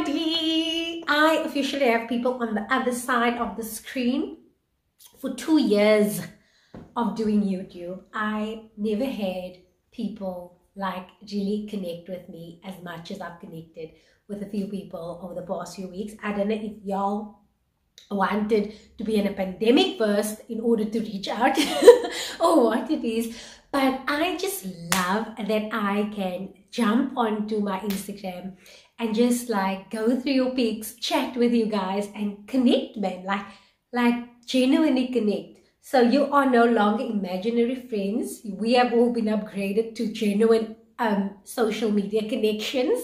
everybody! I officially have people on the other side of the screen. For 2 years of doing YouTube, I never had people like really connect with me as much as I've connected with a few people over the past few weeks. I don't know if y'all wanted to be in a pandemic first in order to reach out or what it is, but I just love that I can jump onto my Instagram and just like go through your pics, chat with you guys and connect, man, like genuinely connect. So you are no longer imaginary friends. We have all been upgraded to genuine social media connections.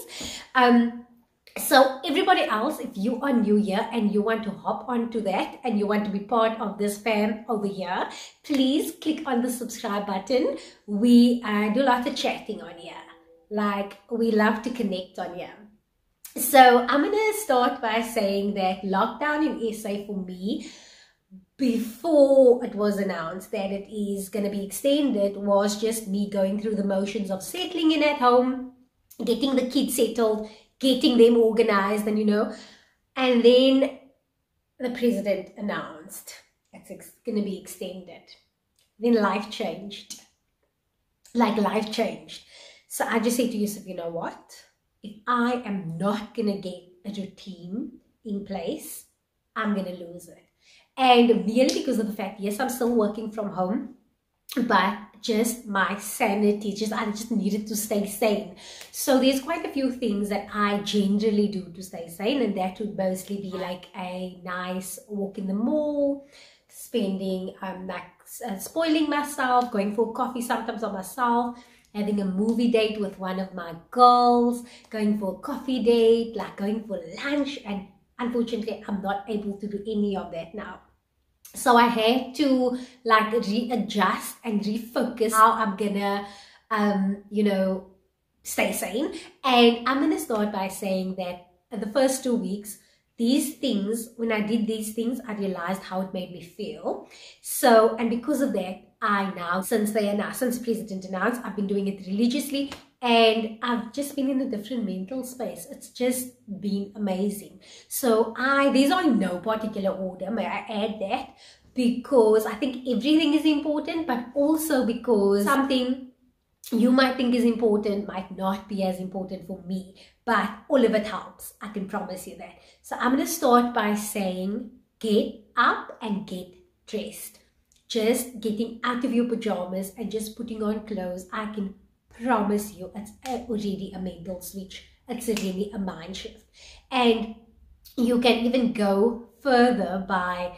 So everybody else, if you are new here and you want to hop onto that and you want to be part of this fam over here, please click on the subscribe button. We do lots of chatting on here. Like, we love to connect on here. So I'm going to start by saying that lockdown in SA for me, before it was announced that it is going to be extended, was just me going through the motions of settling in at home, getting the kids settled, getting them organized, and and then the president announced it's going to be extended. Then life changed. Like, life changed. So I just said to Yusuf, you know what? If I am not going to get a routine in place, I'm going to lose it. And merely because of the fact, yes, I'm still working from home, but just my sanity, I just needed to stay sane. So there's quite a few things that I generally do to stay sane, and that would mostly be like a nice walk in the mall, spending spoiling myself, going for coffee sometimes on myself, having a movie date with one of my girls, going for a coffee date, like going for lunch. And unfortunately, I'm not able to do any of that now. So I had to like readjust and refocus how I'm gonna, stay sane. And I'm gonna start by saying that in the first 2 weeks, these things, when I did these things, I realized how it made me feel. So, and because of that, I now, since President announced, I've been doing it religiously, and I've just been in a different mental space. It's just been amazing. So these are in no particular order, may I add that, because I think everything is important, but also because something you might think is important might not be as important for me, but all of it helps. I can promise you that. So I'm going to start by saying, get up and get dressed. Just getting out of your pajamas and just putting on clothes, I can promise you it's already a mental switch. It's really a mind shift. And you can even go further by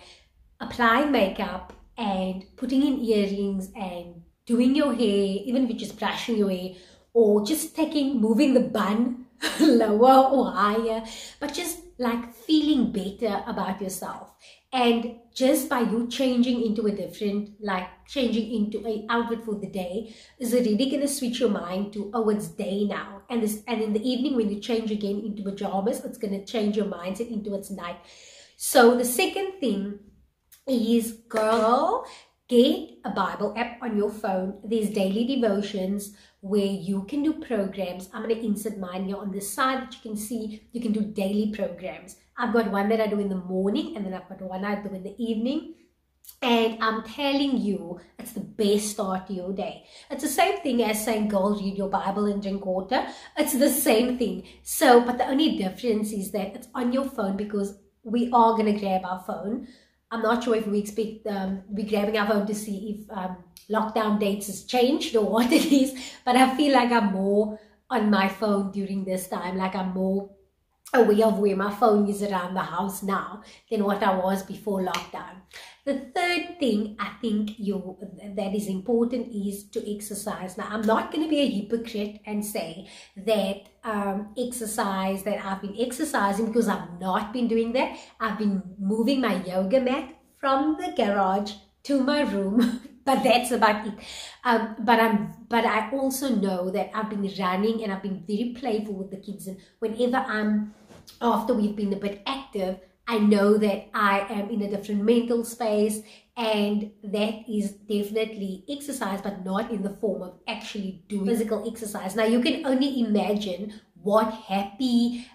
applying makeup and putting in earrings and doing your hair, even if you're just brushing your hair, or just moving the bun lower or higher, but just like feeling better about yourself. And just by you changing into a different, like changing into an outfit for the day, is already going to switch your mind to, oh, it's day now. And in the evening, when you change again into pajamas, it's going to change your mindset into it's night. So the second thing is, girl, get a Bible app on your phone. There's daily devotions where you can do programs. I'm going to insert mine here on the side that you can see. You can do daily programs. I've got one that I do in the morning, and then I've got one I do in the evening. And I'm telling you, it's the best start to your day. It's the same thing as saying, girl, read your Bible and drink water. It's the same thing. So, but the only difference is that it's on your phone, because we are going to grab our phone. I'm not sure if we expect we're grabbing our phone to see if lockdown dates has changed or what it is, but I feel like I'm more on my phone during this time. Like, I'm more aware of where my phone is around the house now than what I was before lockdown. The third thing I think that is important is to exercise. Now, I'm not going to be a hypocrite and say that exercise, that I've been exercising, because I've not been doing that. I've been moving my yoga mat from the garage to my room, but that's about it. But I also know that I've been running, and I've been very playful with the kids, and whenever after we've been a bit active, I know that I am in a different mental space, and that is definitely exercise, but not in the form of actually doing physical exercise. Now, you can only imagine what happy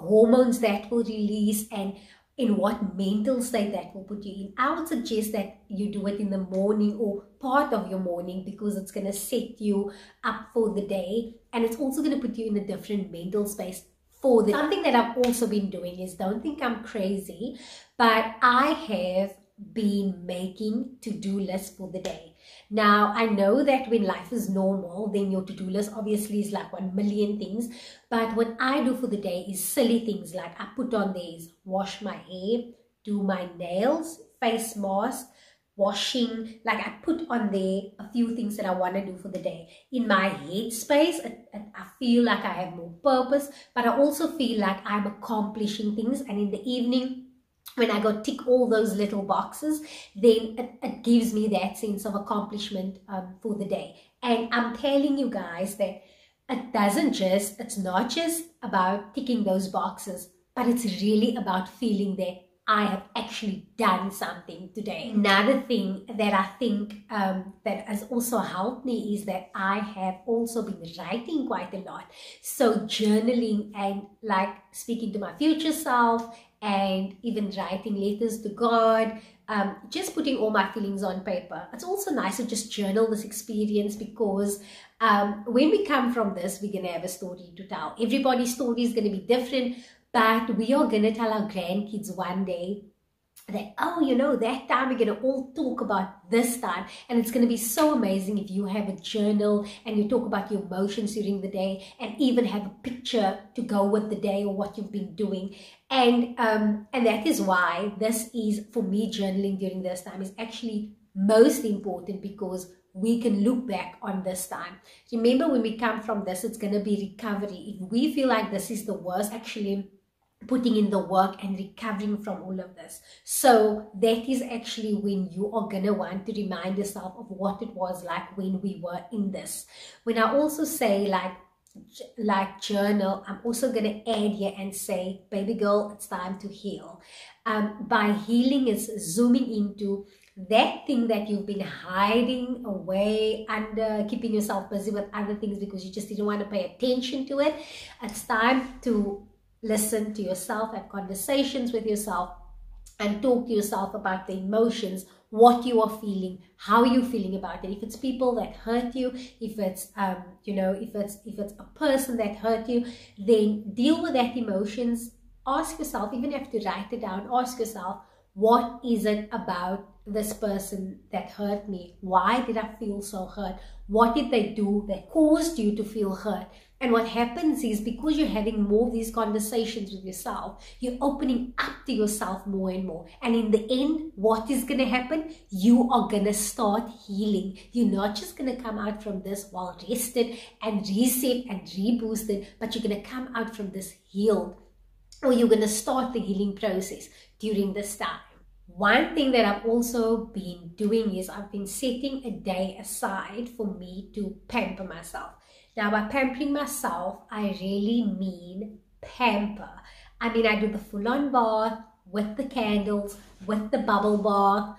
hormones that will release and in what mental state that will put you in. I would suggest that you do it in the morning or part of your morning, because it's going to set you up for the day, and it's also going to put you in a different mental space for the day. Something that I've also been doing is, don't think I'm crazy, but I have been making to-do lists for the day. Now, I know that when life is normal, then your to-do list obviously is like 1 million things. But what I do for the day is silly things, like I put on there is wash my hair, do my nails, face mask, washing. Like I put on there a few things that I want to do for the day. In my headspace, I feel like I have more purpose, but I also feel like I'm accomplishing things. And in the evening, when I go tick all those little boxes, then it gives me that sense of accomplishment for the day. And I'm telling you guys that it's not just about ticking those boxes, but it's really about feeling that I have actually done something today. Another thing that I think that has also helped me is that I have also been writing quite a lot. So journaling and like speaking to my future self, and even writing letters to God, just putting all my feelings on paper. It's also nice to just journal this experience, because when we come from this, we're going to have a story to tell. Everybody's story is going to be different, but we are going to tell our grandkids one day that, oh, you know, that time we're going to all talk about this time. And it's going to be so amazing if you have a journal and you talk about your emotions during the day, and even have a picture to go with the day or what you've been doing. And that is why this is, for me, journaling during this time is actually most important, because we can look back on this time. Remember, when we come from this, it's going to be recovery. If we feel like this is the worst, actually putting in the work and recovering from all of this. So that is actually when you are going to want to remind yourself of what it was like when we were in this. When I also say like journal, I'm also going to add here and say, baby girl, it's time to heal. By healing is zooming into that thing that you've been hiding away under, keeping yourself busy with other things because you just didn't want to pay attention to it. It's time to listen to yourself, have conversations with yourself, and talk to yourself about the emotions, what you are feeling, how you're feeling about it. If it's people that hurt you, if it's if it's a person that hurt you, then deal with that emotions. Ask yourself, even if you have to write it down, ask yourself, what is it about this person that hurt me? Why did I feel so hurt? What did they do that caused you to feel hurt? And what happens is, because you're having more of these conversations with yourself, you're opening up to yourself more and more. And in the end, what is going to happen? You are going to start healing. You're not just going to come out from this well rested and reset and reboosted, but you're going to come out from this healed, or you're going to start the healing process during this time. One thing that I've also been doing is I've been setting a day aside for me to pamper myself. Now, by pampering myself, I really mean pamper. I mean, I do the full-on bath with the candles, with the bubble bath,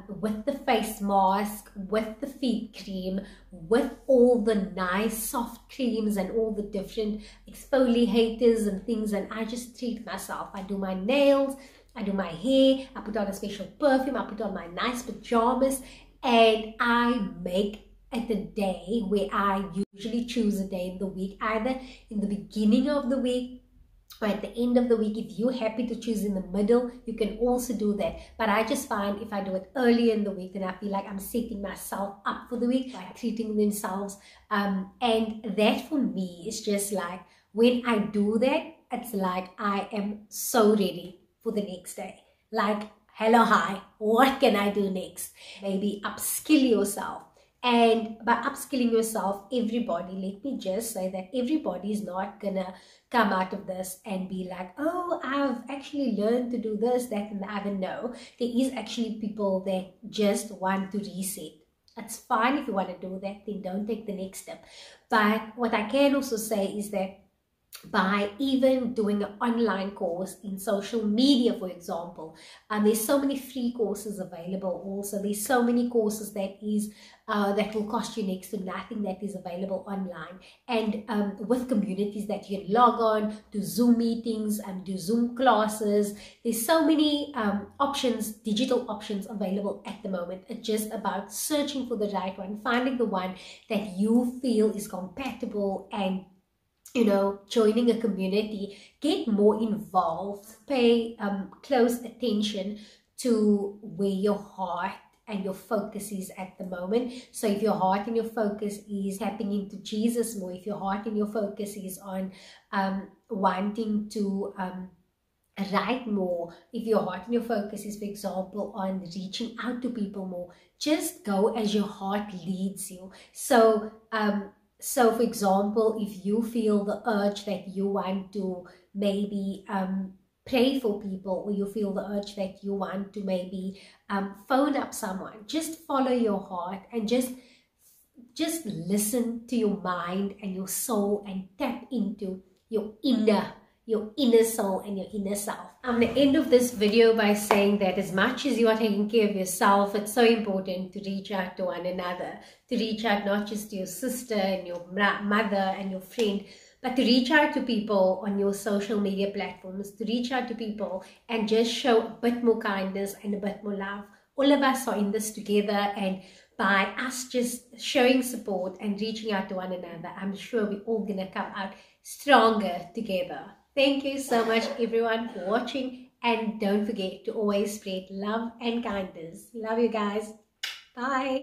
with the face mask, with the feet cream, with all the nice soft creams and all the different exfoliators and things, and I just treat myself. I do my nails, I do my hair, I put on a special perfume, I put on my nice pajamas, and I make it a day where I usually choose a day in the week, either in the beginning of the week or at the end of the week. If you're happy to choose in the middle, you can also do that. But I just find if I do it earlier in the week, then I feel like I'm setting myself up for the week by treating themselves. And that for me is just like, when I do that, it's like I am so ready for the next day. Like, hello, hi, what can I do next? Maybe upskill yourself. And by upskilling yourself, everybody, let me just say that everybody is not gonna come out of this and be like, oh, I've actually learned to do this, that, and the other. No, there is actually people that just want to reset. It's fine if you want to do that, then don't take the next step. But what I can also say is that by even doing an online course in social media, for example. There's so many free courses available also. There's so many courses that will cost you next to nothing that is available online, and with communities that you can log on, do Zoom meetings and do Zoom classes. There's so many options, digital options available at the moment. It's just about searching for the right one, finding the one that you feel is compatible, and joining a community. Get more involved, pay close attention to where your heart and your focus is at the moment. So if your heart and your focus is tapping into Jesus more, if your heart and your focus is on wanting to write more, if your heart and your focus is, for example, on reaching out to people more, just go as your heart leads you. So for example, if you feel the urge that you want to maybe pray for people, or you feel the urge that you want to maybe phone up someone, just follow your heart and just listen to your mind and your soul, and tap into your inner soul and your inner self. I'm going to end of this video by saying that as much as you are taking care of yourself, it's so important to reach out to one another, to reach out not just to your sister and your mother and your friend, but to reach out to people on your social media platforms, to reach out to people and just show a bit more kindness and a bit more love. All of us are in this together, and by us just showing support and reaching out to one another, I'm sure we're all going to come out stronger together. Thank you so much, everyone, for watching, and don't forget to always spread love and kindness. Love you guys. Bye.